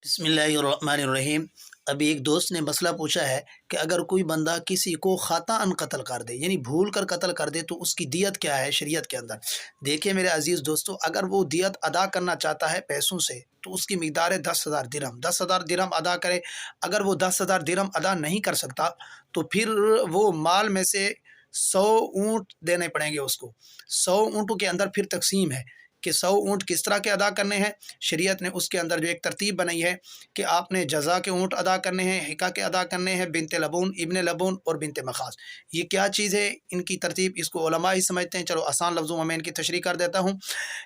بسم اللہ الرحمن الرحیم۔ ابھی ایک دوست نے مسئلہ پوچھا ہے کہ اگر کوئی بندہ کسی کو خطأً قتل کر دے، یعنی بھول کر قتل کر دے، تو اس کی دیت کیا ہے شریعت کے اندر؟ دیکھیے میرے عزیز دوستو، اگر وہ دیت ادا کرنا چاہتا ہے پیسوں سے تو اس کی مقدار ہے 10,000 درہم۔ 10,000 درہم ادا کرے۔ اگر وہ 10,000 درہم ادا نہیں کر سکتا تو پھر وہ مال میں سے 100 اونٹ دینے پڑیں گے اس کو۔ 100 اونٹوں کے اندر پھر تقسیم ہے کہ 100 اونٹ کس طرح کے ادا کرنے ہیں۔ شریعت نے اس کے اندر جو ایک ترتیب بنائی ہے کہ آپ نے جزا کے اونٹ ادا کرنے ہیں، حقہ کے ادا کرنے ہیں، بنت لبون، ابن لبون اور بنت مخاض۔ یہ کیا چیز ہے؟ ان کی ترتیب اس کو علماء ہی سمجھتے ہیں۔ چلو آسان لفظوں میں ان کی تشریح کر دیتا ہوں۔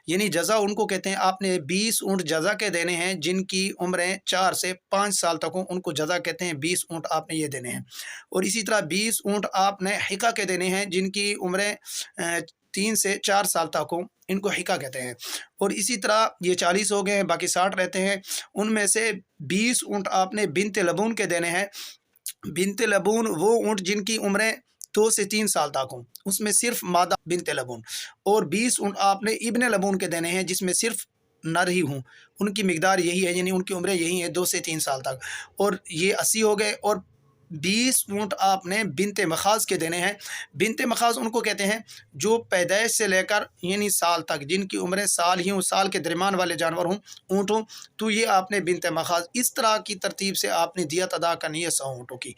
یعنی جزا ان کو کہتے ہیں، آپ نے 20 اونٹ جزا کے دینے ہیں جن کی عمریں 4 سے 5 سال تک ہوں، ان کو جزا کہتے ہیں۔ 20 اونٹ آپ نے یہ دینے ہیں۔ اور اسی طرح 20 اونٹ آپ نے حقہ کے دینے ہیں جن کی عمریں 3 سے 4 سال تک ہوں، ان کو حقہ کہتے ہیں۔ اور اسی طرح یہ 40 ہو گئے ہیں، باقی 60 رہتے ہیں۔ ان میں سے 20 اونٹ آپ نے بنت لبون کے دینے ہیں۔ بنت لبون وہ اونٹ جن کی عمریں 2 سے 3 سال تک ہوں، اس میں صرف مادہ بنت لبون۔ اور 20 اونٹ آپ نے ابن لبون کے دینے ہیں جس میں صرف نر ہی ہوں، ان کی مقدار یہی ہے، یعنی ان کی عمریں یہی ہیں 2 سے 3 سال تک۔ اور یہ 80 ہو گئے۔ اور 20 اونٹ آپ نے بنت مخاض کے دینے ہیں۔ بنت مخاض ان کو کہتے ہیں جو پیدائش سے لے کر یعنی سال تک، جن کی عمریں سال ہی ہوں، سال کے درمیان والے جانور ہوں، اونٹ ہوں، تو یہ آپ نے بنت مخاض۔ اس طرح کی ترتیب سے آپ نے دیت ادا کرنی ہے 100 اونٹوں کی۔